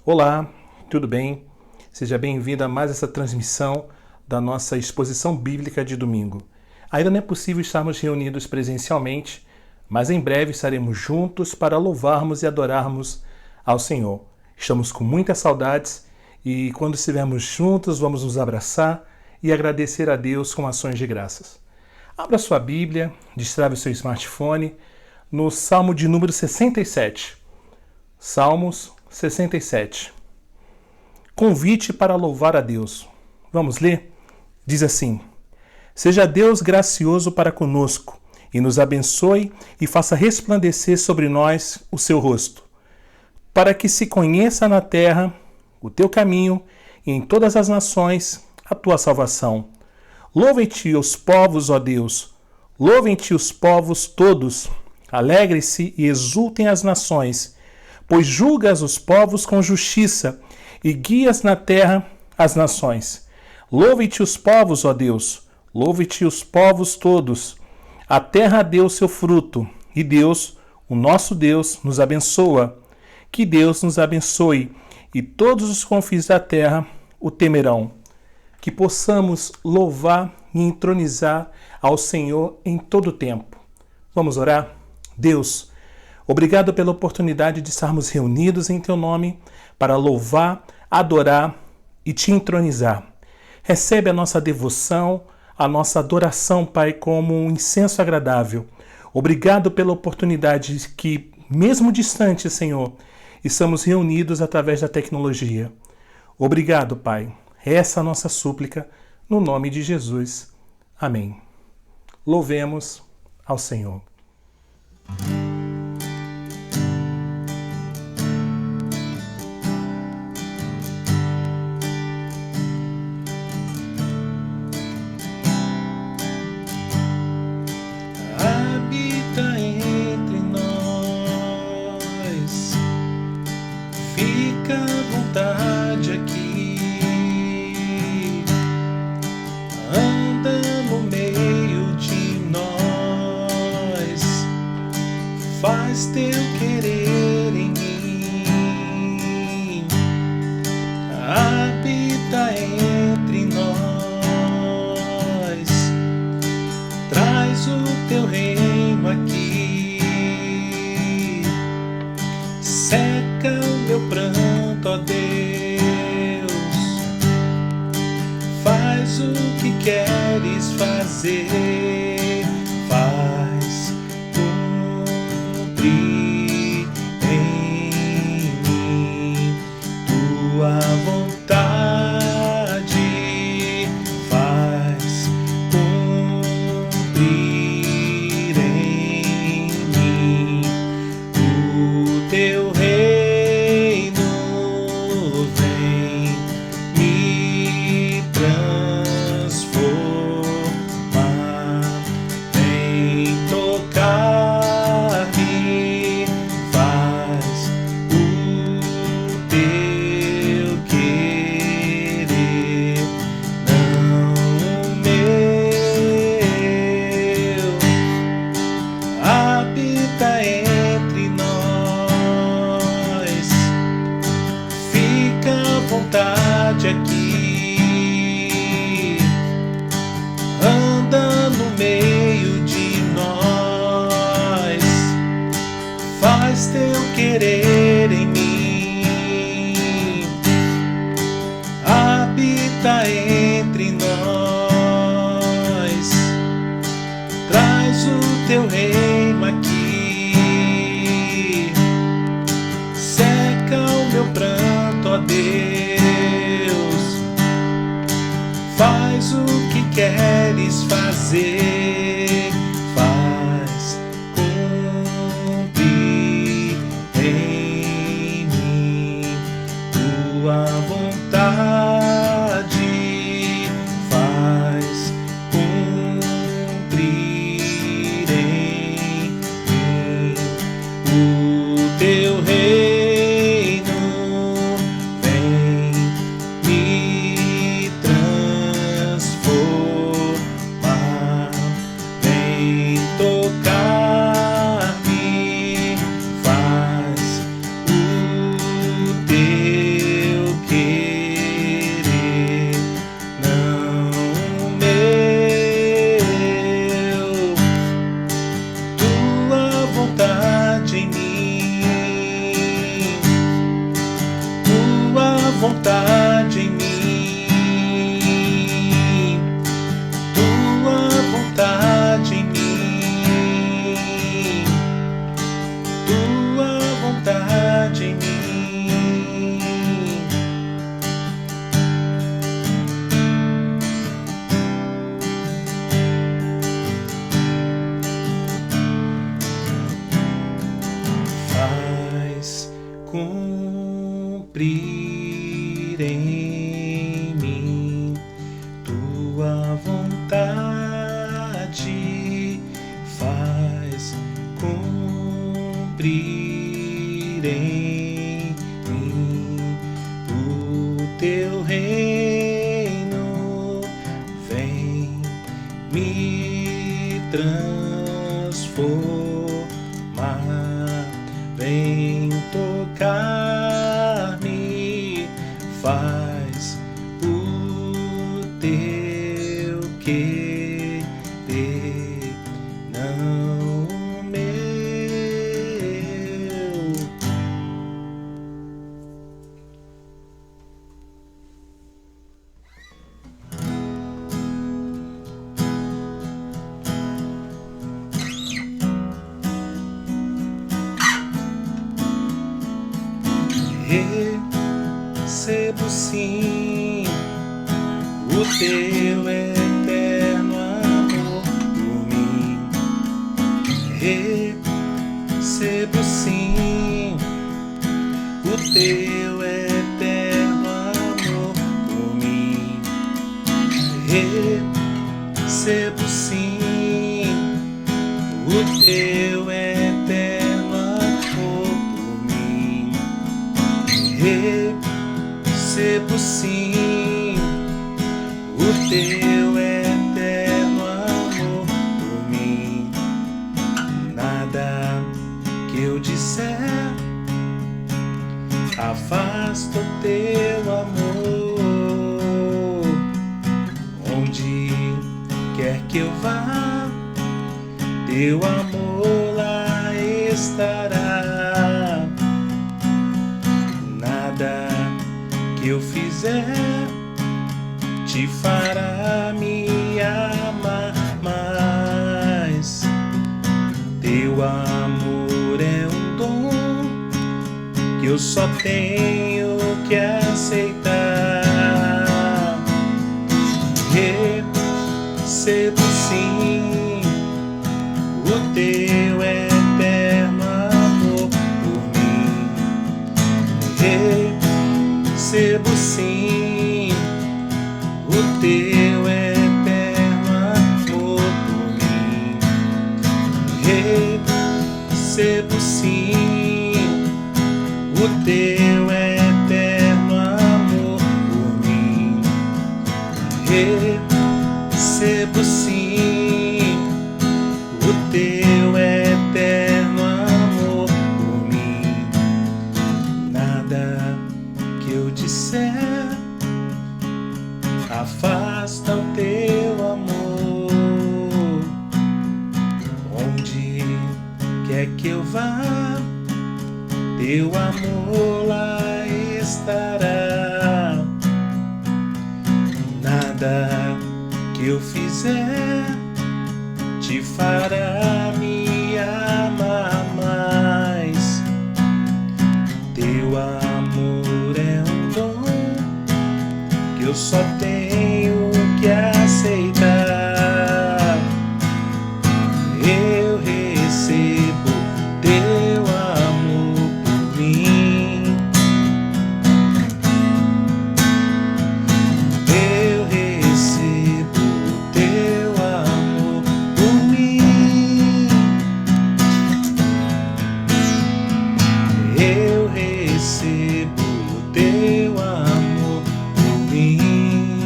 Olá, tudo bem? Seja bem-vindo a mais essa transmissão da nossa exposição bíblica de domingo. Ainda não é possível estarmos reunidos presencialmente, mas em breve estaremos juntos para louvarmos e adorarmos ao Senhor. Estamos com muitas saudades e quando estivermos juntos vamos nos abraçar e agradecer a Deus com ações de graças. Abra sua Bíblia, destrave o seu smartphone no Salmo de número 67. Salmos 67. Convite para louvar a Deus. Vamos ler? Diz assim: Seja Deus gracioso para conosco, e nos abençoe e faça resplandecer sobre nós o seu rosto, para que se conheça na terra o teu caminho e em todas as nações a tua salvação. Louvem-te os povos, ó Deus, louvem-te os povos todos, alegrem-se e exultem as nações, pois julgas os povos com justiça e guias na terra as nações. Louve-te os povos, ó Deus, louve-te os povos todos. A terra deu seu fruto, e Deus, o nosso Deus, nos abençoa. Que Deus nos abençoe, e todos os confins da terra o temerão. Que possamos louvar e entronizar ao Senhor em todo o tempo. Vamos orar? Deus, obrigado pela oportunidade de estarmos reunidos em Teu nome para louvar, adorar e Te entronizar. Recebe a nossa devoção, a nossa adoração, Pai, como um incenso agradável. Obrigado pela oportunidade que, mesmo distante, Senhor, estamos reunidos através da tecnologia. Obrigado, Pai. Essa é a nossa súplica, no nome de Jesus. Amém. Louvemos ao Senhor. Habita entre nós, fica à vontade aqui, anda no meio de nós, faz teu querer em mim, habita entre nós, traz o teu reino aqui, seca o meu pranto, ó Deus, faz o que queres fazer, faz cumprir em mim tua vontade, faz cumprir em mim o teu reino, vem me transformar, vem tocar-me, faz o teu querer, não o meu. Habita entre nós, fica à vontade aqui, anda no meio de nós, faz teu querer em mim, habita entre nós, traz o teu reino aqui, seca o meu pranto, ó Deus, faz o que queres fazer, faz cumprir em mim tua vontade, faz cumprir em mim o teu reino, vem me transformar, cumprir em mim tua vontade, faz cumprir em mim o teu reino, vem me transformar, vem tocar-me, faz o teu querer, não o meu. Recebo sim o teu eterno amor por mim. Recebo sim o teu eterno amor por mim. Recebo sim o teu eterno amor por mim. Recebo sim o teu eterno amor por mim. Nada que eu disser afasta o teu amor. Onde quer que eu vá, teu amor lá estará. Nada que eu fizer te fará me amar mais. Teu amor é um dom que eu só tenho que aceitar. Recebo sim o teu eterno amor por mim. Recebo sim o teu eterno amor por mim. Recebo sim o teu eterno amor por mim. Recebo sim o teu eterno amor por mim. Nada que eu disser afasta o teu amor. Onde quer que eu vá, teu amor lá estará. Nada que eu fizer te fará me amar mais. Teu amor é um dom que eu só tenho que aceitar. Eu recebo teu amor por mim. Eu recebo teu amor por mim. Eu recebo teu amor por mim.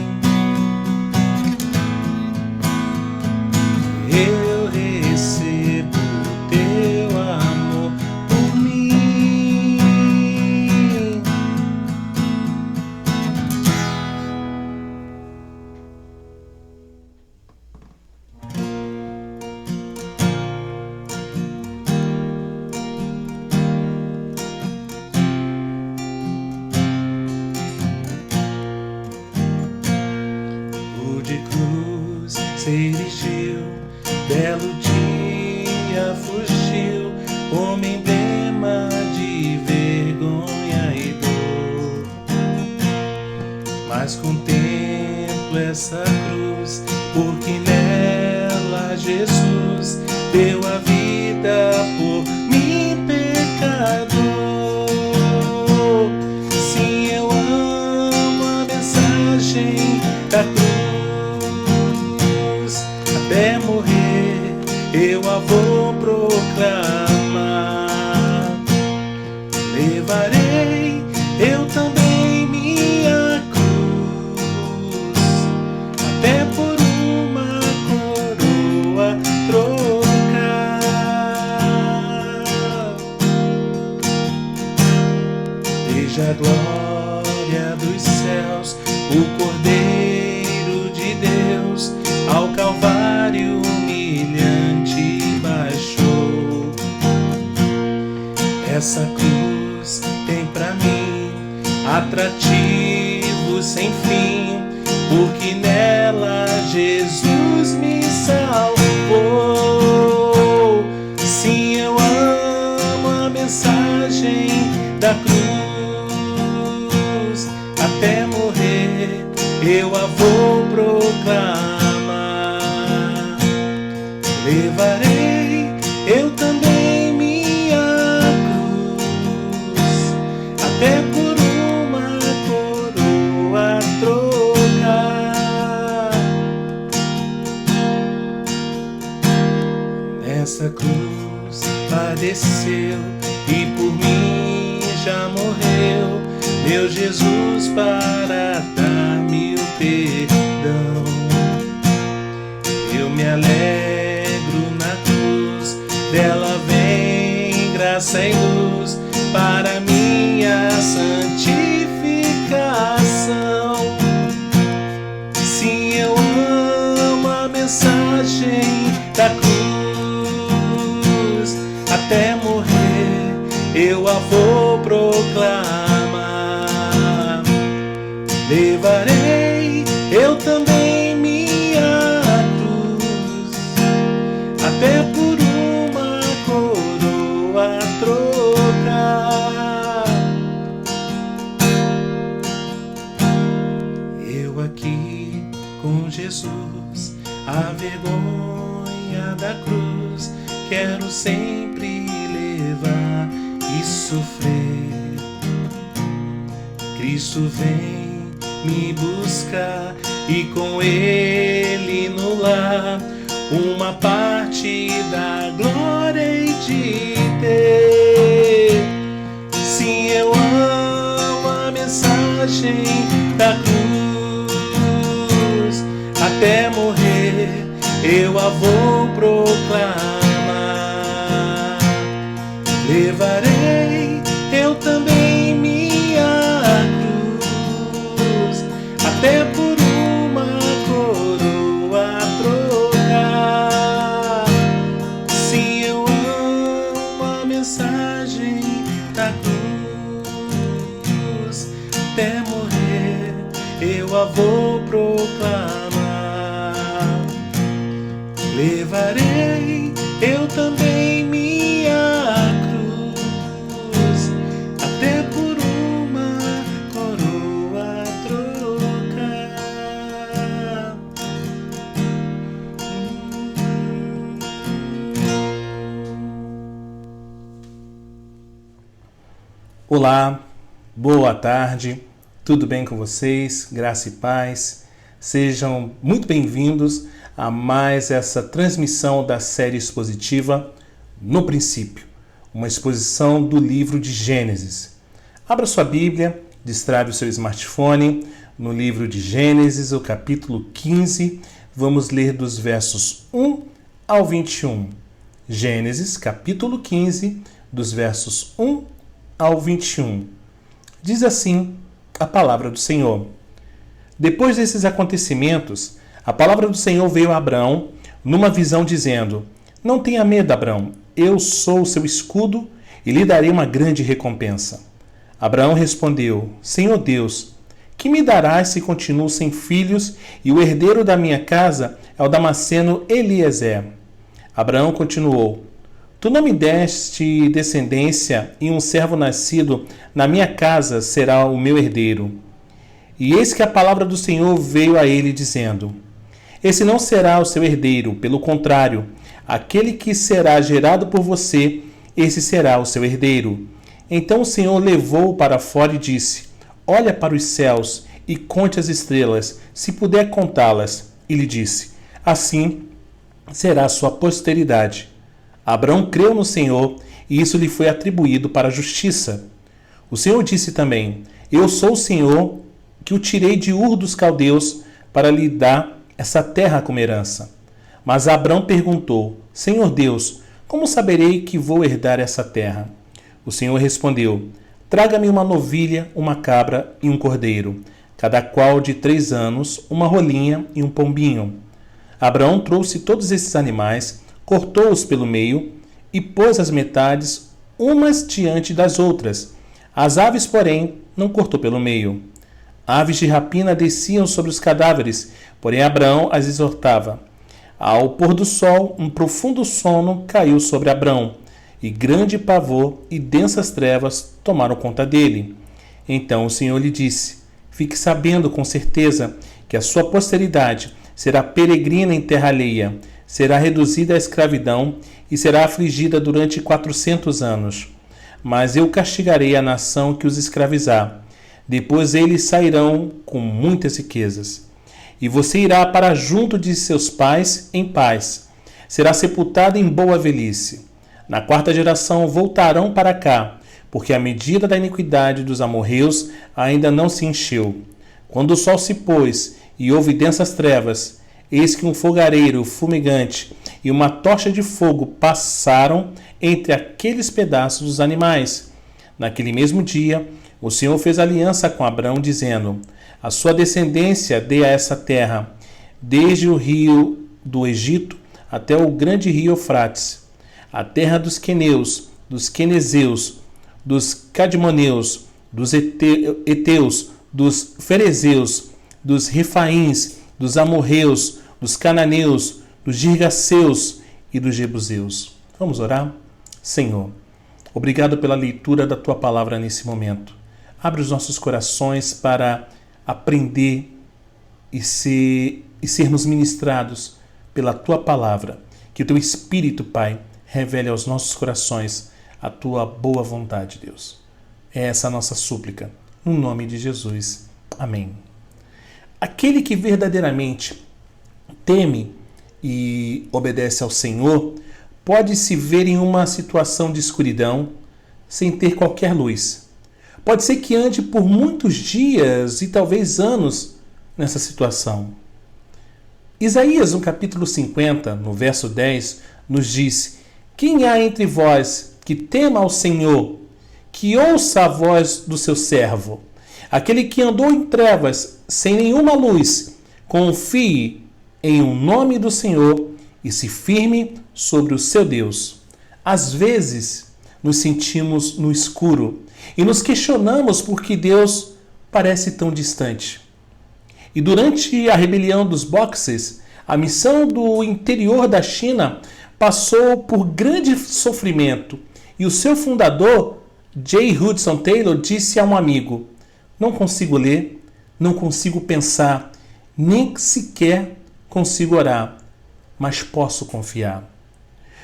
Eu recebo teu amor por mim. O de cruz se erigiu, belo dia fugiu, como emblema de vergonha e dor. Mas contemplo essa cruz, porque nela Jesus deu a vida por mim, pecador. Veja a glória dos céus, o Cordeiro de Deus, ao Calvário humilhante baixou. Essa cruz tem pra mim atrativo sem fim, porque nela Jesus me salvou. Sim, eu amo a mensagem da cruz, até morrer eu a vou proclamar. Levarei eu também minha cruz, até por uma coroa trocar. Nessa cruz padeceu e por mim já morreu meu Jesus para dar-me o perdão. Eu me alegro na cruz, dela vem graça e luz para minha santificação. Sim, eu amo a mensagem da cruz, até morrer eu a vou proclamar. Levarei eu também minha cruz, até por uma coroa trocar. Eu aqui com Jesus, a vergonha da cruz, quero sempre levar e sofrer. Cristo vem me buscar e com Ele no lar uma parte da glória hei de ter. Sim, eu amo a mensagem da cruz, até morrer eu a vou proclamar. Levarei eu também minha cruz, até por uma coroa trocar. Sim, eu amo a mensagem da cruz, até morrer eu a vou proclamar. Levarei eu também minha cruz, até por uma coroa trocar. Olá, boa tarde, tudo bem com vocês? Graça e paz. Sejam muito bem-vindos a mais essa transmissão da série expositiva No Princípio, uma exposição do livro de Gênesis. Abra sua Bíblia, destrave o seu smartphone no livro de Gênesis, o capítulo 15. Vamos ler dos versos 1 ao 21. Gênesis, capítulo 15, dos versos 1 ao 21. Diz assim a palavra do Senhor. Depois desses acontecimentos, a palavra do Senhor veio a Abrão numa visão dizendo: Não tenha medo, Abrão, eu sou o seu escudo e lhe darei uma grande recompensa. Abraão respondeu: Senhor Deus, que me darás se continuo sem filhos e o herdeiro da minha casa é o Damasceno Eliezer? Abraão continuou: Tu não me deste descendência e um servo nascido na minha casa será o meu herdeiro. E eis que a palavra do Senhor veio a ele dizendo: Esse não será o seu herdeiro, pelo contrário, aquele que será gerado por você, esse será o seu herdeiro. Então o Senhor levou-o para fora e disse: Olha para os céus e conte as estrelas, se puder contá-las. E lhe disse: Assim será a sua posteridade. Abrão creu no Senhor, e isso lhe foi atribuído para a justiça. O Senhor disse também: Eu sou o Senhor que o tirei de Ur dos Caldeus para lhe dar essa terra como herança. Mas Abrão perguntou: Senhor Deus, como saberei que vou herdar essa terra? O Senhor respondeu: traga-me uma novilha, uma cabra e um cordeiro, cada qual de 3 anos, uma rolinha e um pombinho. Abraão trouxe todos esses animais, cortou-os pelo meio e pôs as metades umas diante das outras. As aves, porém, não cortou pelo meio. Aves de rapina desciam sobre os cadáveres, porém Abraão as exortava. Ao pôr do sol, um profundo sono caiu sobre Abraão, e grande pavor e densas trevas tomaram conta dele. Então o Senhor lhe disse: fique sabendo com certeza que a sua posteridade será peregrina em terra alheia, será reduzida à escravidão e será afligida durante 400 anos. Mas eu castigarei a nação que os escravizar. Depois eles sairão com muitas riquezas. E você irá para junto de seus pais em paz. Será sepultado em boa velhice. Na 4ª geração voltarão para cá, porque a medida da iniquidade dos amorreus ainda não se encheu. Quando o sol se pôs e houve densas trevas, eis que um fogareiro fumegante e uma tocha de fogo passaram entre aqueles pedaços dos animais. Naquele mesmo dia, o Senhor fez aliança com Abraão, dizendo: a sua descendência dê a essa terra, desde o rio do Egito até o grande rio Eufrates, a terra dos queneus, dos quenezeus, dos cadmoneus, dos heteus, dos ferezeus, dos refaíns, dos amorreus, dos cananeus, dos girgaceus e dos jebuseus. Vamos orar? Senhor, obrigado pela leitura da Tua palavra nesse momento. Abre os nossos corações para aprender e sermos ministrados pela Tua palavra. Que o Teu Espírito, Pai, revele aos nossos corações a Tua boa vontade, Deus. É essa a nossa súplica. No nome de Jesus. Amém. Aquele que verdadeiramente teme e obedece ao Senhor pode se ver em uma situação de escuridão sem ter qualquer luz. Pode ser que ande por muitos dias e talvez anos nessa situação. Isaías, no capítulo 50, no verso 10, nos diz: quem há entre vós que tema ao Senhor, que ouça a voz do seu servo? Aquele que andou em trevas, sem nenhuma luz, confie em o nome do Senhor e se firme sobre o seu Deus. Às vezes, nos sentimos no escuro e nos questionamos por que Deus parece tão distante. E durante a rebelião dos Boxers, a missão do interior da China passou por grande sofrimento e o seu fundador, J. Hudson Taylor, disse a um amigo: não consigo ler, não consigo pensar, nem sequer consigo orar, mas posso confiar.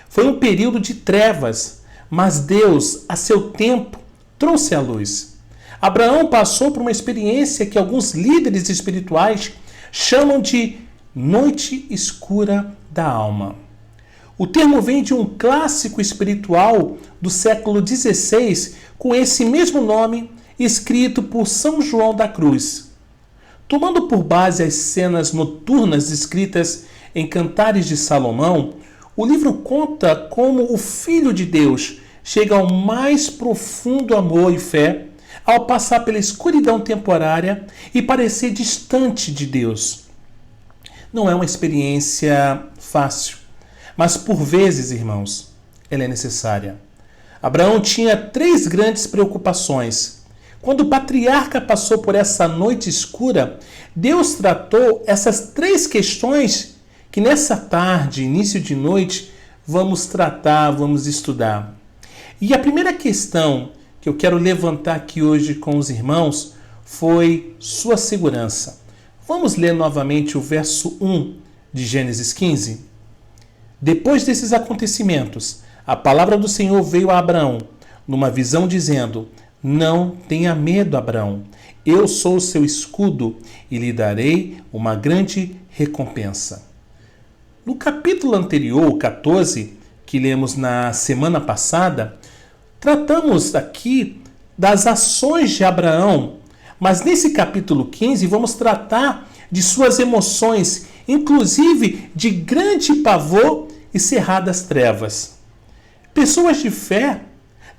Foi um período de trevas, mas Deus, a seu tempo, trouxe a luz. Abraão passou por uma experiência que alguns líderes espirituais chamam de noite escura da alma. O termo vem de um clássico espiritual do século XVI com esse mesmo nome, escrito por São João da Cruz. Tomando por base as cenas noturnas descritas em Cantares de Salomão, o livro conta como o Filho de Deus chega ao mais profundo amor e fé ao passar pela escuridão temporária e parecer distante de Deus. Não é uma experiência fácil, mas por vezes, irmãos, ela é necessária. Abraão tinha 3 grandes preocupações. Quando o patriarca passou por essa noite escura, Deus tratou essas 3 questões que nessa tarde, início de noite, vamos tratar, vamos estudar. E a primeira questão que eu quero levantar aqui hoje com os irmãos foi sua segurança. Vamos ler novamente o verso 1 de Gênesis 15? Depois desses acontecimentos, a palavra do Senhor veio a Abraão, numa visão, dizendo: não tenha medo, Abraão, eu sou o seu escudo e lhe darei uma grande recompensa. No capítulo anterior, 14, que lemos na semana passada, tratamos aqui das ações de Abraão, mas nesse capítulo 15 vamos tratar de suas emoções, inclusive de grande pavor e cerradas trevas. Pessoas de fé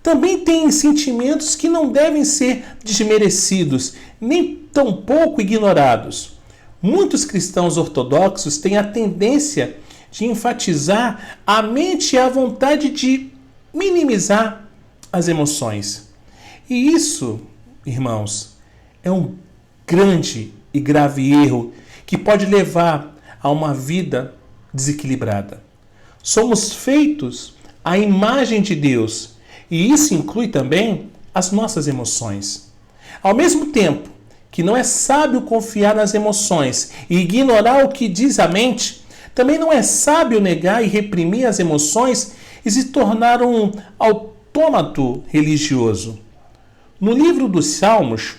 também tem sentimentos que não devem ser desmerecidos, nem tampouco ignorados. Muitos cristãos ortodoxos têm a tendência de enfatizar a mente e a vontade de minimizar as emoções. E isso, irmãos, é um grande e grave erro que pode levar a uma vida desequilibrada. Somos feitos à imagem de Deus e isso inclui também as nossas emoções. Ao mesmo tempo que não é sábio confiar nas emoções e ignorar o que diz a mente, também não é sábio negar e reprimir as emoções e se tornar um autômato religioso. No livro dos Salmos,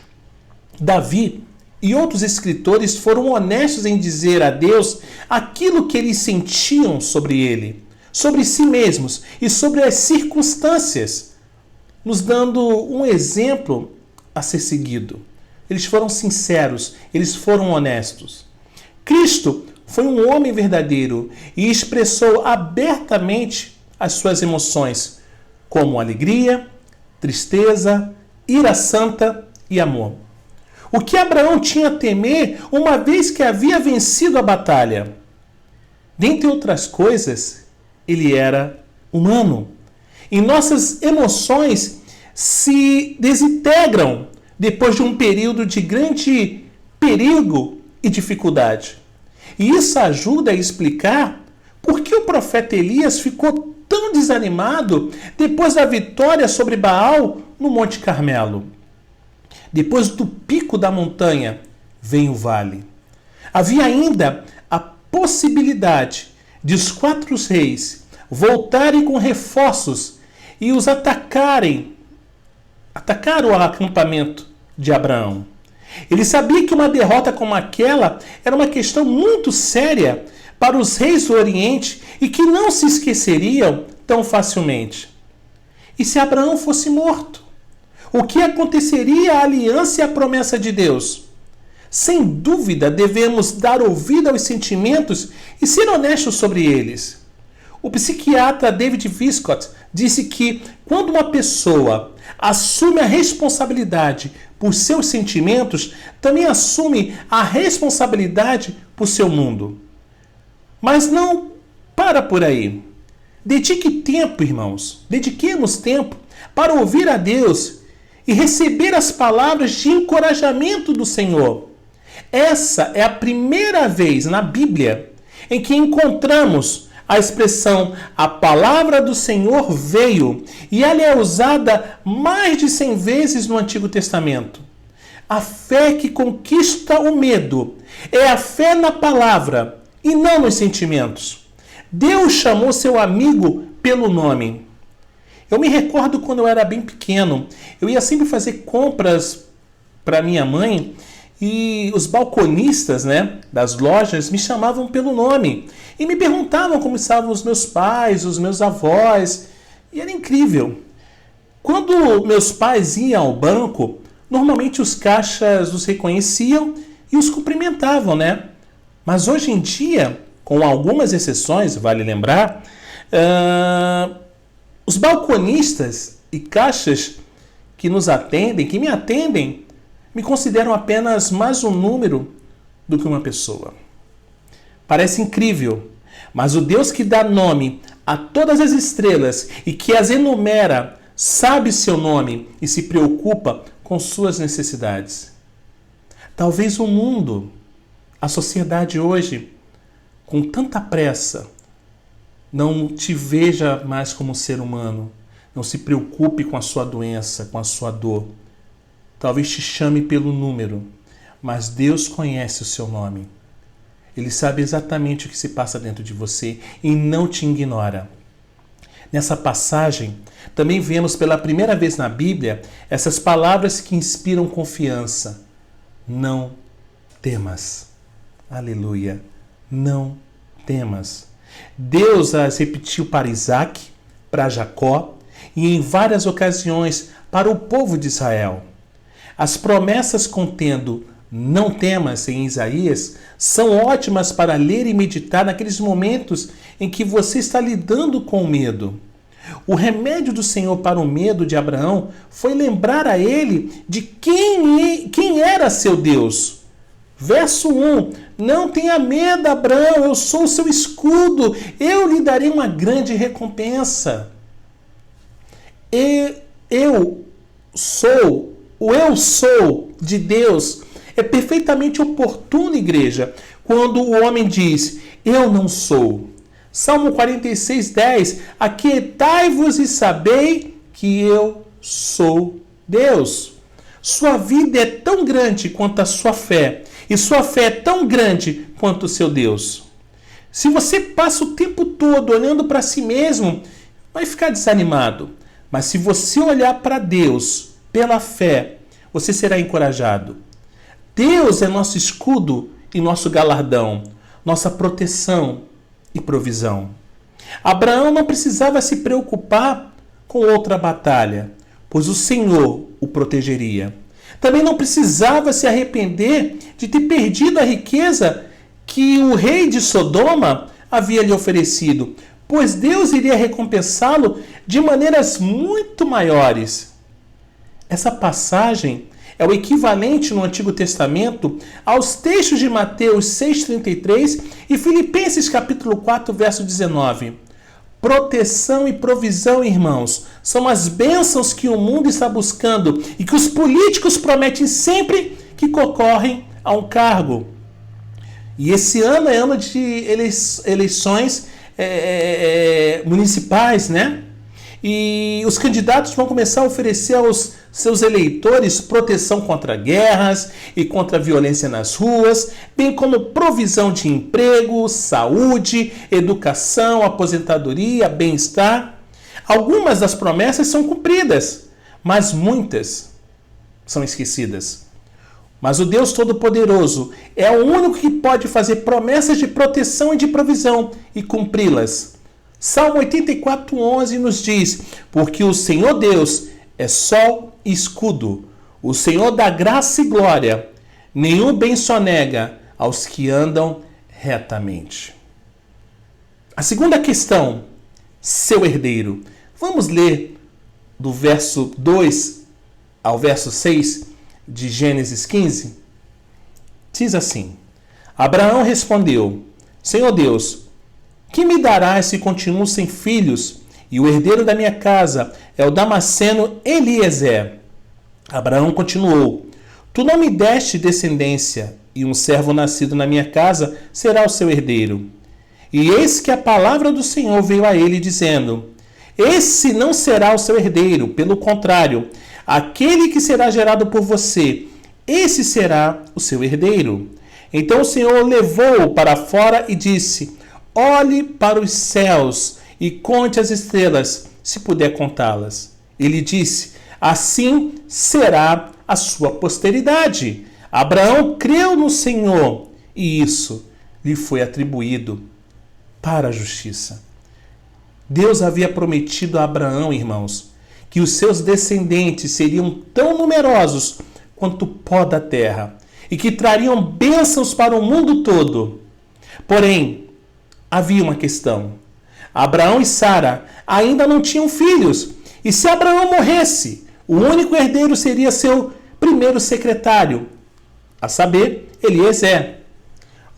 Davi e outros escritores foram honestos em dizer a Deus aquilo que eles sentiam sobre ele, sobre si mesmos e sobre as circunstâncias, nos dando um exemplo a ser seguido. Eles foram sinceros, eles foram honestos. Cristo foi um homem verdadeiro e expressou abertamente as suas emoções, como alegria, tristeza, ira santa e amor. O que Abraão tinha a temer, uma vez que havia vencido a batalha? Dentre outras coisas, ele era humano. E nossas emoções se desintegram depois de um período de grande perigo e dificuldade. E isso ajuda a explicar por que o profeta Elias ficou tão desanimado depois da vitória sobre Baal no Monte Carmelo. Depois do pico da montanha, vem o vale. Havia ainda a possibilidade de os 4 reis voltarem com reforços e os atacaram o acampamento de Abraão. Ele sabia que uma derrota como aquela era uma questão muito séria para os reis do Oriente e que não se esqueceriam tão facilmente. E se Abraão fosse morto? O que aconteceria à aliança e à promessa de Deus? Sem dúvida, devemos dar ouvido aos sentimentos e ser honestos sobre eles. O psiquiatra David Viscott disse que quando uma pessoa assume a responsabilidade por seus sentimentos, também assume a responsabilidade por seu mundo. Mas não para por aí. Dedique tempo, irmãos. Dediquemos tempo para ouvir a Deus e receber as palavras de encorajamento do Senhor. Essa é a primeira vez na Bíblia em que encontramos a expressão "a palavra do Senhor veio", e ela é usada mais de 100 vezes no Antigo Testamento. A fé que conquista o medo é a fé na palavra e não nos sentimentos. Deus chamou seu amigo pelo nome. Eu me recordo quando eu era bem pequeno, eu ia sempre fazer compras para minha mãe e os balconistas, das lojas me chamavam pelo nome e me perguntavam como estavam os meus pais, os meus avós, e era incrível. Quando meus pais iam ao banco, normalmente os caixas os reconheciam e os cumprimentavam, Mas hoje em dia, com algumas exceções, vale lembrar, os balconistas e caixas que nos atendem, que me atendem, me consideram apenas mais um número do que uma pessoa. Parece incrível, mas o Deus que dá nome a todas as estrelas e que as enumera, sabe seu nome e se preocupa com suas necessidades. Talvez o mundo, a sociedade hoje, com tanta pressa, não te veja mais como ser humano, não se preocupe com a sua doença, com a sua dor. Talvez te chame pelo número, mas Deus conhece o seu nome. Ele sabe exatamente o que se passa dentro de você e não te ignora. Nessa passagem, também vemos pela primeira vez na Bíblia essas palavras que inspiram confiança. Não temas. Aleluia. Não temas. Deus as repetiu para Isaac, para Jacó e em várias ocasiões para o povo de Israel. As promessas contendo "não temas" em Isaías são ótimas para ler e meditar naqueles momentos em que você está lidando com o medo. O remédio do Senhor para o medo de Abraão foi lembrar a ele de quem era seu Deus. Verso 1: Não tenha medo, Abraão, eu sou o seu escudo, eu lhe darei uma grande recompensa. Eu sou de Deus é perfeitamente oportuno, igreja, quando o homem diz, eu não sou. Salmo 46:10, aquietai-vos e sabei que eu sou Deus. Sua vida é tão grande quanto a sua fé, e sua fé é tão grande quanto o seu Deus. Se você passa o tempo todo olhando para si mesmo, vai ficar desanimado. Mas se você olhar para Deus pela fé, você será encorajado. Deus é nosso escudo e nosso galardão, nossa proteção e provisão. Abraão não precisava se preocupar com outra batalha, pois o Senhor o protegeria. Também não precisava se arrepender de ter perdido a riqueza que o rei de Sodoma havia lhe oferecido, pois Deus iria recompensá-lo de maneiras muito maiores. Essa passagem é o equivalente no Antigo Testamento aos textos de Mateus 6,33 e Filipenses capítulo 4, verso 19. Proteção e provisão, irmãos, são as bênçãos que o mundo está buscando e que os políticos prometem sempre que concorrem a um cargo. E esse ano é ano de eleições municipais, né? E os candidatos vão começar a oferecer aos seus eleitores proteção contra guerras e contra a violência nas ruas, bem como provisão de emprego, saúde, educação, aposentadoria, bem-estar. Algumas das promessas são cumpridas, mas muitas são esquecidas. Mas o Deus Todo-Poderoso é o único que pode fazer promessas de proteção e de provisão e cumpri-las. Salmo 84:11 nos diz, porque o Senhor Deus é sol e escudo, o Senhor dá graça e glória, nenhum bem sonega aos que andam retamente. A segunda questão, seu herdeiro. Vamos ler do verso 2 ao verso 6 de Gênesis 15? Diz assim, Abraão respondeu, Senhor Deus, que me darás se continuo sem filhos, e o herdeiro da minha casa é o Damasceno Eliezer? Abraão continuou, tu não me deste descendência, e um servo nascido na minha casa será o seu herdeiro. E eis que a palavra do Senhor veio a ele, dizendo, esse não será o seu herdeiro, pelo contrário, aquele que será gerado por você, esse será o seu herdeiro. Então o Senhor o levou para fora e disse, olhe para os céus e conte as estrelas, se puder contá-las. Ele disse, assim será a sua posteridade. Abraão creu no Senhor e isso lhe foi atribuído para a justiça. Deus havia prometido a Abraão, irmãos, que os seus descendentes seriam tão numerosos quanto o pó da terra e que trariam bênçãos para o mundo todo. Porém, havia uma questão. Abraão e Sara ainda não tinham filhos. E se Abraão morresse, o único herdeiro seria seu primeiro secretário, a saber, Eliezer.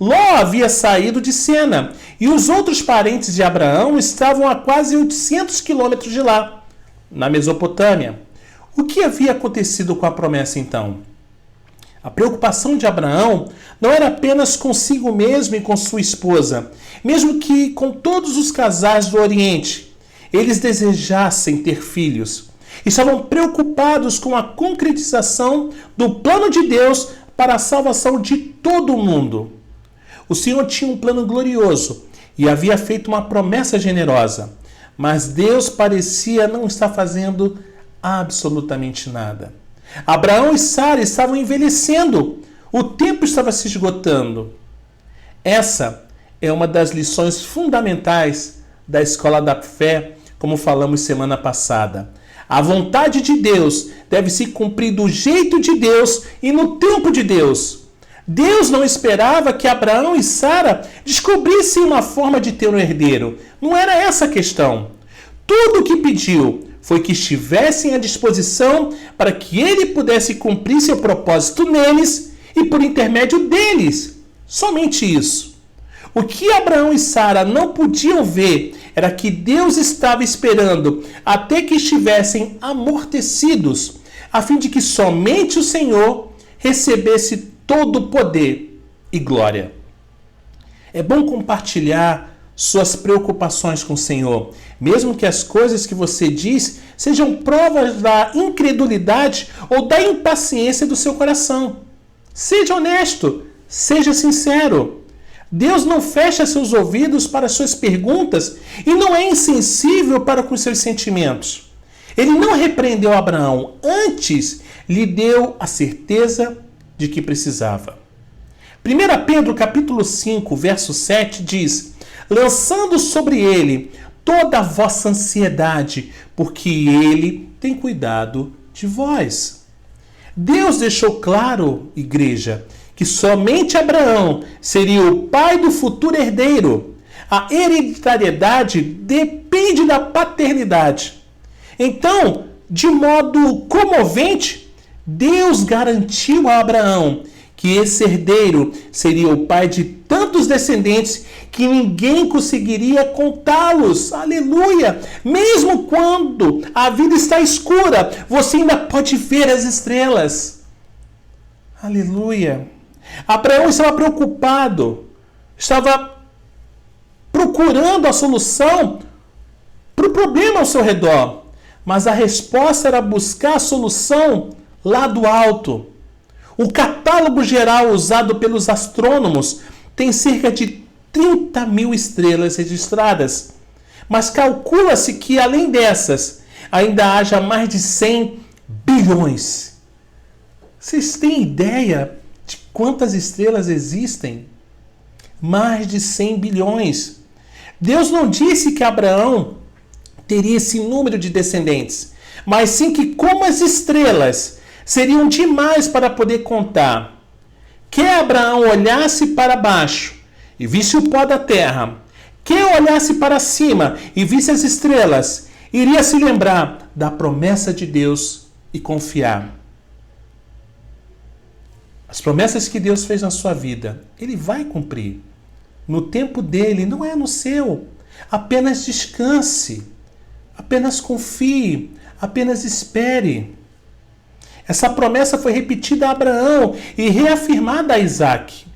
Ló havia saído de cena e os outros parentes de Abraão estavam a quase 800 quilômetros de lá, na Mesopotâmia. O que havia acontecido com a promessa então? A preocupação de Abraão não era apenas consigo mesmo e com sua esposa, mesmo que com todos os casais do Oriente, eles desejassem ter filhos. Estavam preocupados com a concretização do plano de Deus para a salvação de todo o mundo. O Senhor tinha um plano glorioso e havia feito uma promessa generosa, mas Deus parecia não estar fazendo absolutamente nada. Abraão e Sara estavam envelhecendo, o tempo estava se esgotando. Essa é uma das lições fundamentais da Escola da Fé, como falamos semana passada. A vontade de Deus deve se cumprir do jeito de Deus e no tempo de Deus. Deus não esperava que Abraão e Sara descobrissem uma forma de ter um herdeiro. Não era essa a questão. Tudo o que pediu foi que estivessem à disposição para que ele pudesse cumprir seu propósito neles e por intermédio deles. Somente isso. O que Abraão e Sara não podiam ver era que Deus estava esperando até que estivessem amortecidos, a fim de que somente o Senhor recebesse todo o poder e glória. É bom compartilhar suas preocupações com o Senhor, mesmo que as coisas que você diz sejam provas da incredulidade ou da impaciência do seu coração. Seja honesto, seja sincero. Deus não fecha seus ouvidos para suas perguntas e não é insensível para com seus sentimentos. Ele não repreendeu Abraão, antes lhe deu a certeza de que precisava. 1 Pedro capítulo 5, verso 7 diz: lançando sobre ele toda a vossa ansiedade, porque ele tem cuidado de vós. Deus deixou claro, igreja, que somente Abraão seria o pai do futuro herdeiro. A hereditariedade depende da paternidade. Então, de modo comovente, Deus garantiu a Abraão que esse herdeiro seria o pai de tantos descendentes que ninguém conseguiria contá-los. Aleluia! Mesmo quando a vida está escura, você ainda pode ver as estrelas. Aleluia! Abraão estava preocupado, estava procurando a solução para o problema ao seu redor, mas a resposta era buscar a solução lá do alto. O catálogo geral usado pelos astrônomos tem cerca de 30 mil estrelas registradas, mas calcula-se que, além dessas, ainda haja mais de 100 bilhões. Vocês têm ideia de quantas estrelas existem? Mais de 100 bilhões. Deus não disse que Abraão teria esse número de descendentes, mas sim que, como as estrelas seriam demais para poder contar, quer Abraão olhasse para baixo e visse o pó da terra, quer olhasse para cima e visse as estrelas, iria se lembrar da promessa de Deus e confiar. As promessas que Deus fez na sua vida, Ele vai cumprir. No tempo dele, não é no seu. Apenas descanse, apenas confie, apenas espere. Essa promessa foi repetida a Abraão e reafirmada a Isaac.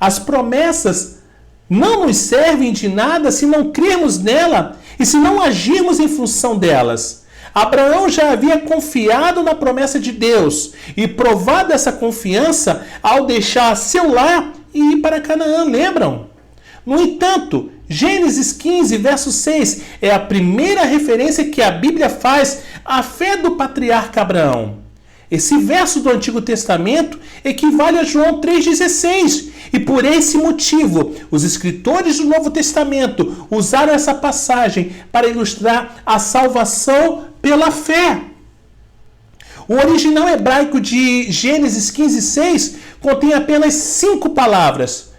As promessas não nos servem de nada se não crermos nela e se não agirmos em função delas. Abraão já havia confiado na promessa de Deus e provado essa confiança ao deixar seu lar e ir para Canaã, lembram? No entanto, Gênesis 15, verso 6 é a primeira referência que a Bíblia faz à fé do patriarca Abraão. Esse verso do Antigo Testamento equivale a João 3,16. E por esse motivo, os escritores do Novo Testamento usaram essa passagem para ilustrar a salvação pela fé. O original hebraico de Gênesis 15,6 contém apenas 5 palavras,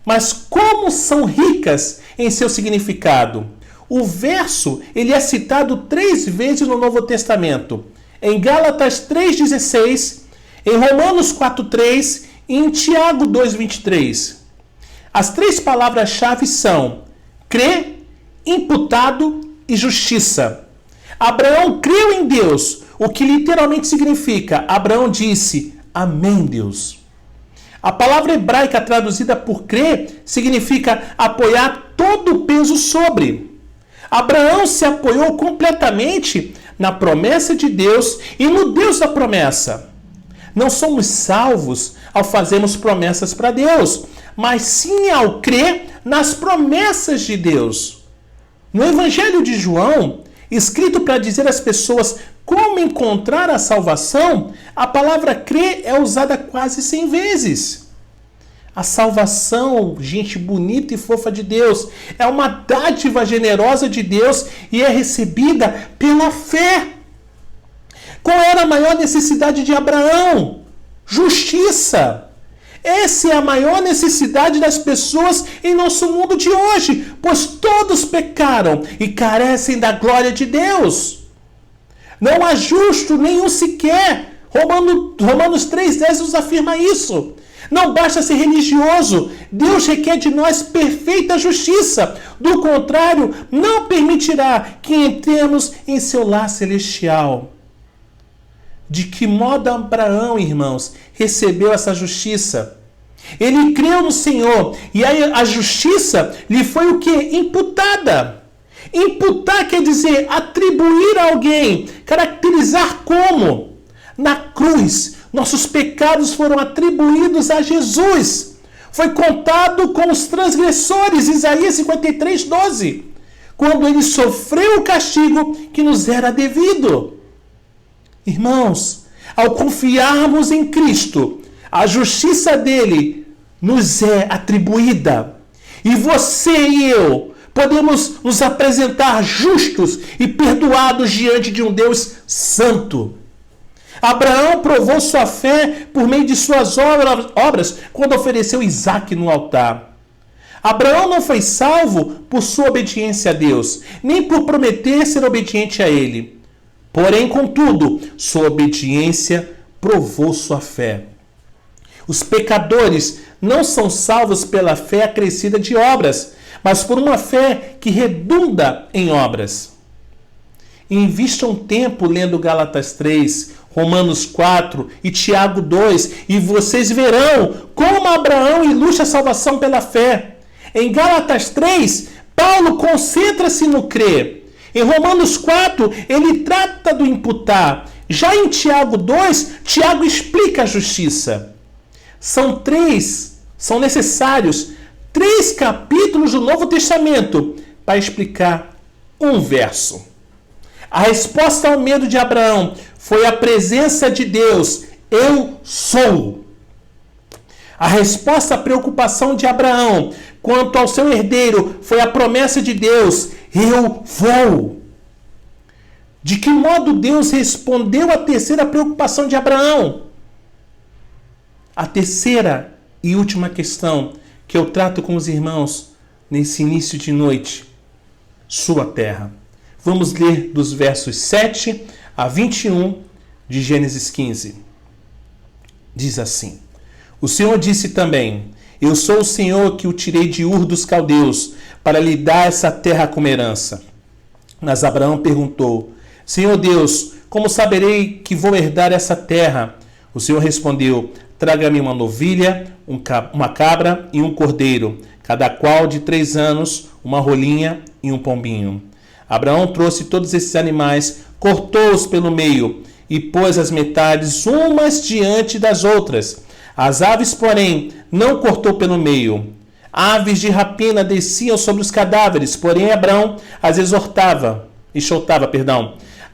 mas como são ricas em seu significado. O verso ele é citado 3 vezes no Novo Testamento. Em Gálatas 3,16, em Romanos 4,3 e em Tiago 2,23. As 3 palavras-chave são crer, imputado e justiça. Abraão creu em Deus, o que literalmente significa, Abraão disse, amém, Deus. A palavra hebraica traduzida por crer significa apoiar todo o peso sobre. Abraão se apoiou completamente na promessa de Deus e no Deus da promessa. Não somos salvos ao fazermos promessas para Deus, mas sim ao crer nas promessas de Deus. No Evangelho de João, escrito para dizer às pessoas como encontrar a salvação, a palavra crer é usada quase 100 vezes. A salvação, gente bonita e fofa de Deus, é uma dádiva generosa de Deus e é recebida pela fé. Qual era a maior necessidade de Abraão? Justiça. Essa é a maior necessidade das pessoas em nosso mundo de hoje, pois todos pecaram e carecem da glória de Deus. Não há justo nenhum sequer. Romanos 3,10 nos afirma isso. Não basta ser religioso. Deus requer de nós perfeita justiça. Do contrário, não permitirá que entremos em seu lar celestial. De que modo Abraão, irmãos, recebeu essa justiça? Ele creu no Senhor e a justiça lhe foi o quê? Imputada. Imputar quer dizer atribuir a alguém, caracterizar como? Na cruz, nossos pecados foram atribuídos a Jesus. Foi contado com os transgressores, Isaías 53:12, quando ele sofreu o castigo que nos era devido. Irmãos, ao confiarmos em Cristo, a justiça dele nos é atribuída. E você e eu podemos nos apresentar justos e perdoados diante de um Deus santo. Abraão provou sua fé por meio de suas obras quando ofereceu Isaque no altar. Abraão não foi salvo por sua obediência a Deus, nem por prometer ser obediente a ele. Porém, contudo, sua obediência provou sua fé. Os pecadores não são salvos pela fé acrescida de obras, mas por uma fé que redunda em obras. Invista um tempo lendo Gálatas 3, Romanos 4 e Tiago 2, e vocês verão como Abraão ilustra a salvação pela fé. Em Gálatas 3, Paulo concentra-se no crer. Em Romanos 4, ele trata do imputar. Já em Tiago 2, Tiago explica a justiça. São necessários 3 capítulos do Novo Testamento para explicar um verso. A resposta ao medo de Abraão foi a presença de Deus. Eu sou. A resposta à preocupação de Abraão quanto ao seu herdeiro foi a promessa de Deus. Eu vou. De que modo Deus respondeu à terceira preocupação de Abraão? A terceira e última questão que eu trato com os irmãos nesse início de noite. Sua terra. Vamos ler dos versos 7 a 21 de Gênesis 15. Diz assim: O Senhor disse também: Eu sou o Senhor que o tirei de Ur dos Caldeus para lhe dar essa terra como herança. Mas Abraão perguntou: Senhor Deus, como saberei que vou herdar essa terra? O Senhor respondeu: Traga-me uma novilha, uma cabra e um cordeiro, cada qual de 3 anos, uma rolinha e um pombinho. Abraão trouxe todos esses animais, cortou-os pelo meio e pôs as metades umas diante das outras. As aves, porém, não cortou pelo meio. Aves de rapina desciam sobre os cadáveres, porém Abraão as enxotava.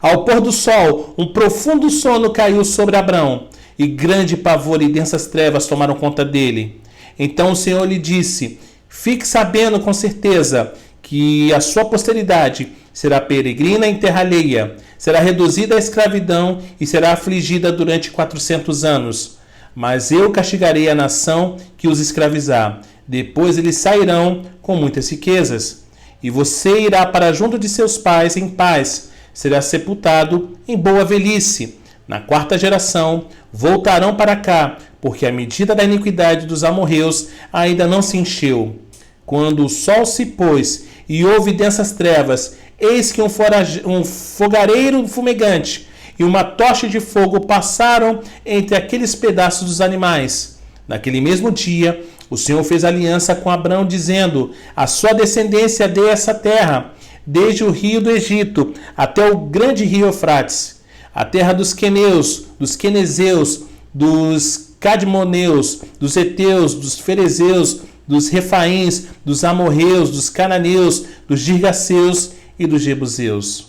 Ao pôr do sol, um profundo sono caiu sobre Abraão, e grande pavor e densas trevas tomaram conta dele. Então o Senhor lhe disse: Fique sabendo com certeza que a sua posteridade será peregrina em terra alheia, será reduzida à escravidão e será afligida durante 400 anos. Mas eu castigarei a nação que os escravizar. Depois eles sairão com muitas riquezas. E você irá para junto de seus pais em paz. Será sepultado em boa velhice. Na 4ª geração voltarão para cá, porque a medida da iniquidade dos amorreus ainda não se encheu. Quando o sol se pôs e houve densas trevas, eis que um fogareiro fumegante e uma tocha de fogo passaram entre aqueles pedaços dos animais. Naquele mesmo dia, o Senhor fez aliança com Abraão, dizendo: A sua descendência dê essa terra, desde o rio do Egito até o grande rio Eufrates, a terra dos queneus, dos quenezeus, dos cadmoneus, dos heteus, dos ferezeus, dos refaíns, dos amorreus, dos cananeus, dos girgaceus e dos jebuseus.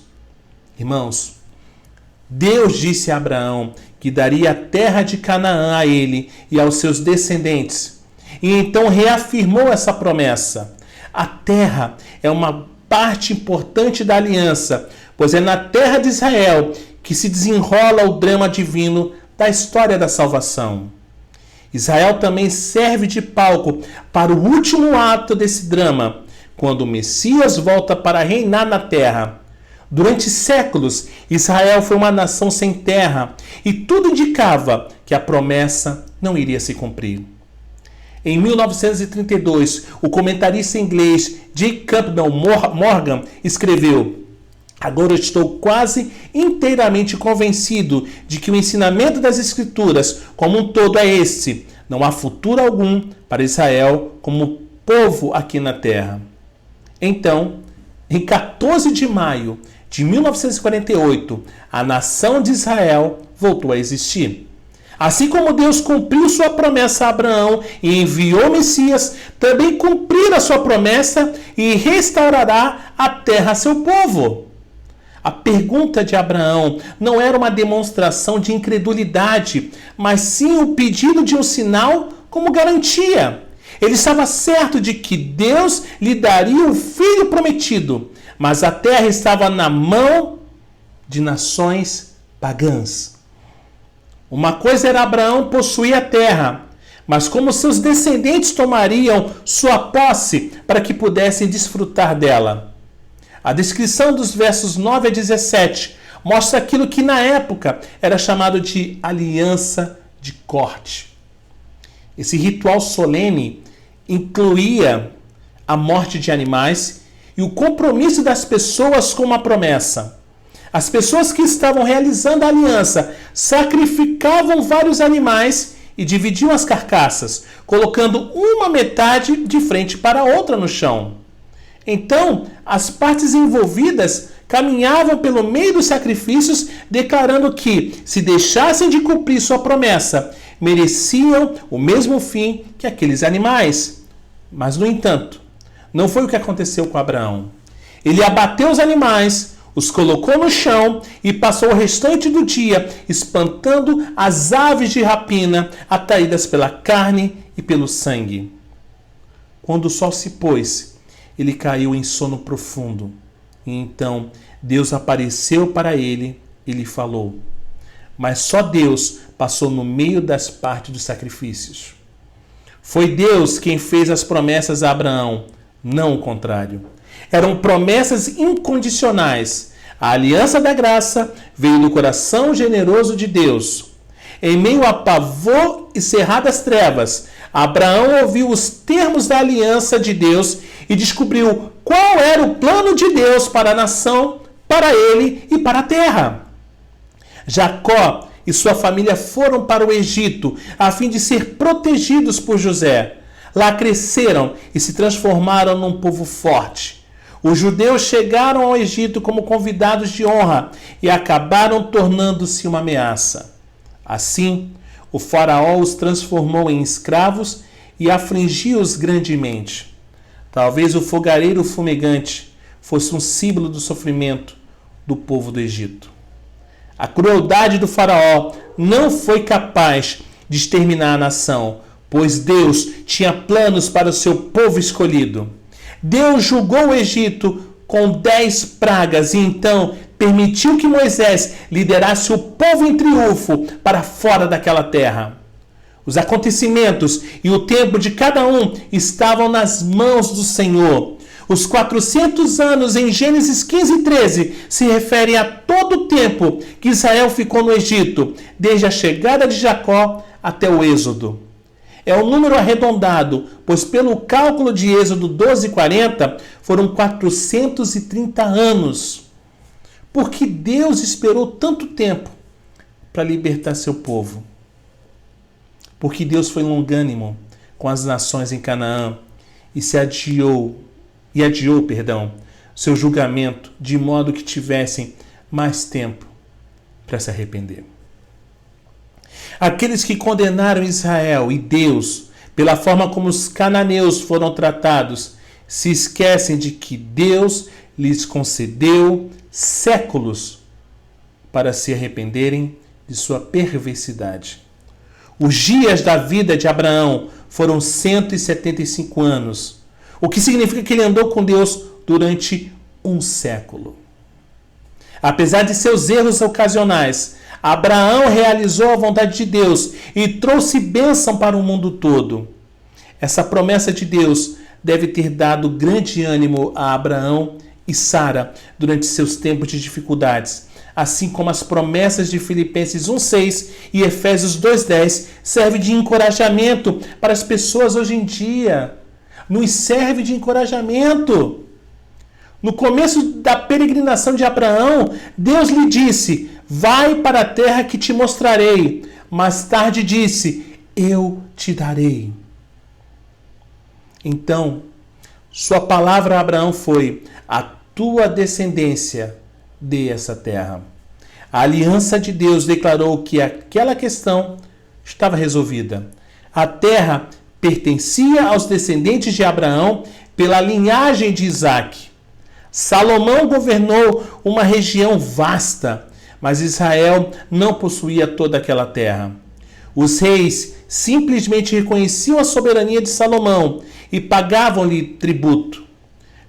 Irmãos, Deus disse a Abraão que daria a terra de Canaã a ele e aos seus descendentes. E então reafirmou essa promessa. A terra é uma parte importante da aliança, pois é na terra de Israel que se desenrola o drama divino da história da salvação. Israel também serve de palco para o último ato desse drama, quando o Messias volta para reinar na terra. Durante séculos, Israel foi uma nação sem terra e tudo indicava que a promessa não iria se cumprir. Em 1932, o comentarista inglês J. Campbell Morgan escreveu: "Agora eu estou quase inteiramente convencido de que o ensinamento das Escrituras como um todo é este: não há futuro algum para Israel como povo aqui na terra." Então, em 14 de maio de 1948, a nação de Israel voltou a existir. Assim como Deus cumpriu sua promessa a Abraão e enviou o Messias, também cumprir a sua promessa e restaurará a terra a seu povo. A pergunta de Abraão não era uma demonstração de incredulidade, mas sim o pedido de um sinal como garantia. Ele estava certo de que Deus lhe daria o filho prometido, mas a terra estava na mão de nações pagãs. Uma coisa era Abraão possuir a terra, mas como seus descendentes tomariam sua posse para que pudessem desfrutar dela? A descrição dos versos 9 a 17 mostra aquilo que na época era chamado de aliança de corte. Esse ritual solene incluía a morte de animais e o compromisso das pessoas com uma promessa. As pessoas que estavam realizando a aliança sacrificavam vários animais e dividiam as carcaças, colocando uma metade de frente para a outra no chão. Então, as partes envolvidas caminhavam pelo meio dos sacrifícios, declarando que, se deixassem de cumprir sua promessa, mereciam o mesmo fim que aqueles animais. Mas, no entanto, não foi o que aconteceu com Abraão. Ele abateu os animais, os colocou no chão e passou o restante do dia espantando as aves de rapina atraídas pela carne e pelo sangue. Quando o sol se pôs, ele caiu em sono profundo. E então Deus apareceu para ele e lhe falou. Mas só Deus passou no meio das partes dos sacrifícios. Foi Deus quem fez as promessas a Abraão, não o contrário. Eram promessas incondicionais. A aliança da graça veio do coração generoso de Deus. Em meio a pavor e cerradas trevas, Abraão ouviu os termos da aliança de Deus e descobriu qual era o plano de Deus para a nação, para ele e para a terra. Jacó e sua família foram para o Egito a fim de ser protegidos por José. Lá cresceram e se transformaram num povo forte. Os judeus chegaram ao Egito como convidados de honra e acabaram tornando-se uma ameaça. Assim, o faraó os transformou em escravos e afligiu-os grandemente. Talvez o fogareiro fumegante fosse um símbolo do sofrimento do povo do Egito. A crueldade do faraó não foi capaz de exterminar a nação, pois Deus tinha planos para o seu povo escolhido. Deus julgou o Egito com 10 pragas e então permitiu que Moisés liderasse o povo em triunfo para fora daquela terra. Os acontecimentos e o tempo de cada um estavam nas mãos do Senhor. Os 400 anos em Gênesis 15 e 13 se referem a todo o tempo que Israel ficou no Egito, desde a chegada de Jacó até o Êxodo. É um número arredondado, pois pelo cálculo de Êxodo 12:40 foram 430 anos. Por que Deus esperou tanto tempo para libertar seu povo? Porque Deus foi longânimo com as nações em Canaã e adiou seu julgamento de modo que tivessem mais tempo para se arrepender. Aqueles que condenaram Israel e Deus pela forma como os cananeus foram tratados se esquecem de que Deus lhes concedeu séculos para se arrependerem de sua perversidade. Os dias da vida de Abraão foram 175 anos, o que significa que ele andou com Deus durante um século. Apesar de seus erros ocasionais, Abraão realizou a vontade de Deus e trouxe bênção para o mundo todo. Essa promessa de Deus deve ter dado grande ânimo a Abraão e Sara durante seus tempos de dificuldades, assim como as promessas de Filipenses 1:6 e Efésios 2:10 servem de encorajamento para as pessoas hoje em dia. Nos serve de encorajamento. No começo da peregrinação de Abraão, Deus lhe disse: vai para a terra que te mostrarei. Mais tarde disse: eu te darei. Então, sua palavra a Abraão foi: a tua descendência dê essa terra. A aliança de Deus declarou que aquela questão estava resolvida. A terra pertencia aos descendentes de Abraão pela linhagem de Isaque. Salomão governou uma região vasta, mas Israel não possuía toda aquela terra. Os reis simplesmente reconheciam a soberania de Salomão e pagavam-lhe tributo.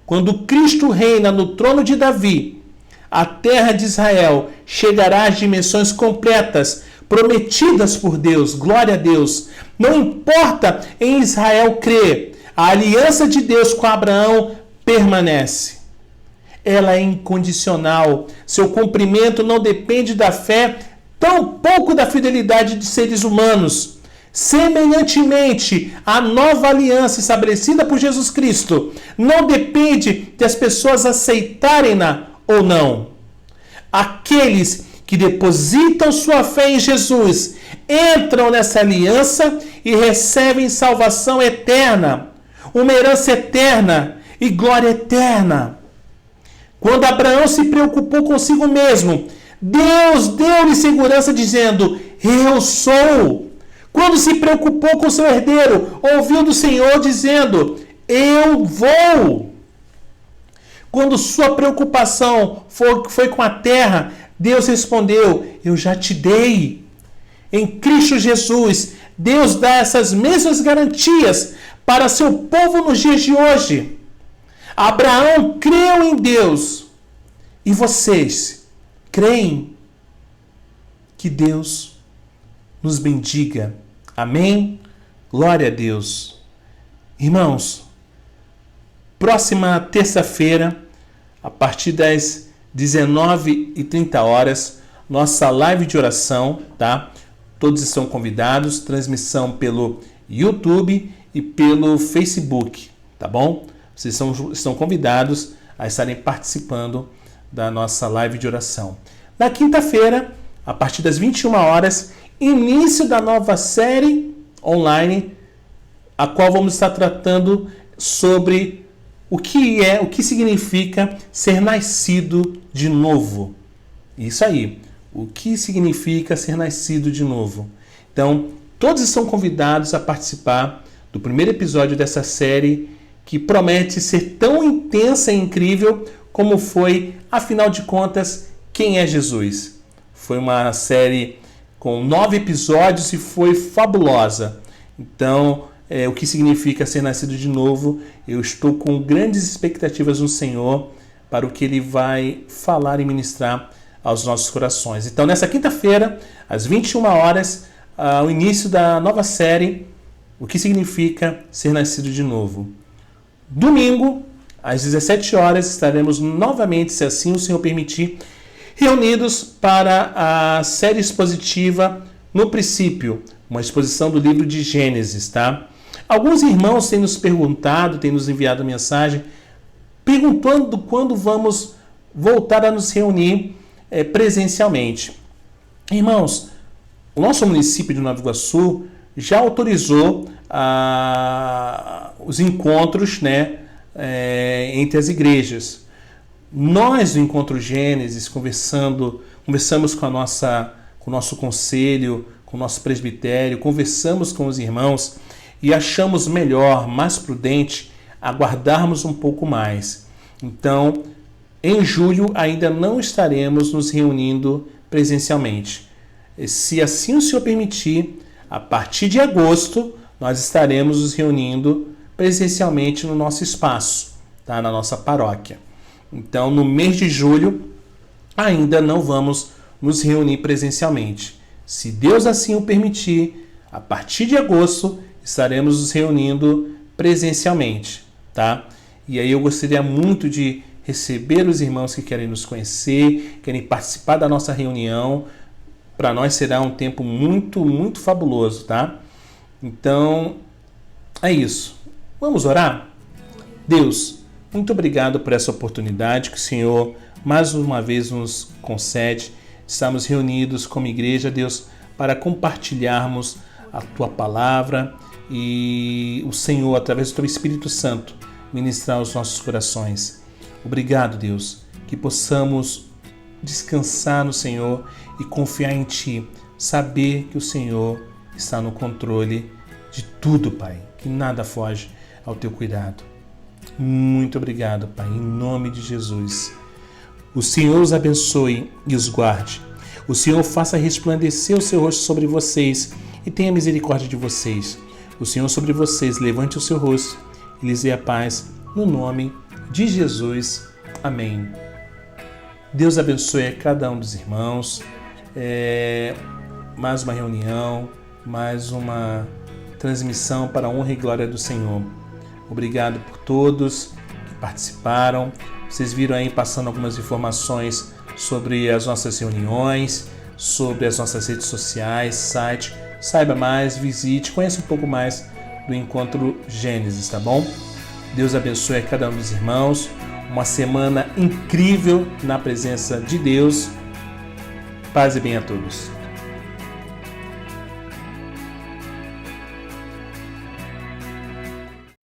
Quando Cristo reina no trono de Davi, a terra de Israel chegará às dimensões completas prometidas por Deus. Glória a Deus. Não importa em Israel crer, a aliança de Deus com Abraão permanece. Ela é incondicional. Seu cumprimento não depende da fé, tampouco da fidelidade de seres humanos. Semelhantemente, a nova aliança estabelecida por Jesus Cristo não depende de as pessoas aceitarem-na ou não. Aqueles que depositam sua fé em Jesus entram nessa aliança e recebem salvação eterna, uma herança eterna e glória eterna. Quando Abraão se preocupou consigo mesmo, Deus deu-lhe segurança dizendo: eu sou. Quando se preocupou com seu herdeiro, ouviu do Senhor dizendo: eu vou. Quando sua preocupação foi com a terra, Deus respondeu: eu já te dei. Em Cristo Jesus, Deus dá essas mesmas garantias para seu povo nos dias de hoje. Abraão creu em Deus. E vocês creem? Que Deus nos bendiga. Amém? Glória a Deus. Irmãos, próxima terça-feira, a partir das 19h30, nossa live de oração, tá? Todos estão convidados, transmissão pelo YouTube e pelo Facebook, tá bom? Vocês estão convidados a estarem participando da nossa live de oração. Na quinta-feira, a partir das 21h, início da nova série online, a qual vamos estar tratando sobre o que significa ser nascido de novo. Isso aí, o que significa ser nascido de novo. Então, todos estão convidados a participar do primeiro episódio dessa série, que promete ser tão intensa e incrível como foi, afinal de contas, quem é Jesus. Foi uma série com 9 episódios e foi fabulosa. Então, o que significa ser nascido de novo, eu estou com grandes expectativas no Senhor para o que Ele vai falar e ministrar aos nossos corações. Então, nessa quinta-feira, às 21h, o início da nova série, o que significa ser nascido de novo. Domingo, às 17h, estaremos novamente, se assim o Senhor permitir, reunidos para a série expositiva No Princípio, uma exposição do livro de Gênesis, tá? Alguns irmãos têm nos perguntado, têm nos enviado mensagem, perguntando quando vamos voltar a nos reunir presencialmente. Irmãos, o nosso município de Nova Iguaçu já autorizou os encontros, né, entre as igrejas. Nós, do Encontro Gênesis, conversamos com o nosso conselho, com o nosso presbitério, conversamos com os irmãos e achamos melhor, mais prudente, aguardarmos um pouco mais. Então, em julho ainda não estaremos nos reunindo presencialmente. Se assim o Senhor permitir, a partir de agosto, nós estaremos nos reunindo presencialmente no nosso espaço, tá? Na nossa paróquia. Então, no mês de julho, ainda não vamos nos reunir presencialmente. Se Deus assim o permitir, a partir de agosto estaremos nos reunindo presencialmente, tá? E aí eu gostaria muito de receber os irmãos que querem nos conhecer, querem participar da nossa reunião. Para nós será um tempo muito, muito fabuloso, tá? Então, é isso. Vamos orar? Deus, muito obrigado por essa oportunidade que o Senhor mais uma vez nos concede. Estamos reunidos como igreja, Deus, para compartilharmos a Tua palavra e o Senhor, através do Teu Espírito Santo, ministrar os nossos corações. Obrigado, Deus, que possamos descansar no Senhor e confiar em Ti, saber que o Senhor está no controle de tudo, Pai, que nada foge ao Teu cuidado. Muito obrigado, Pai, em nome de Jesus. O Senhor os abençoe e os guarde. O Senhor faça resplandecer o seu rosto sobre vocês e tenha misericórdia de vocês. O Senhor sobre vocês levante o seu rosto e lhes dê a paz, no nome de Jesus. Amém. Deus abençoe a cada um dos irmãos. Mais uma reunião, mais uma transmissão para a honra e glória do Senhor. Obrigado por todos que participaram. Vocês viram aí passando algumas informações sobre as nossas reuniões, sobre as nossas redes sociais, site. Saiba mais, visite, conheça um pouco mais do Encontro Gênesis, tá bom? Deus abençoe a cada um dos irmãos. Uma semana incrível na presença de Deus. Paz e bem a todos.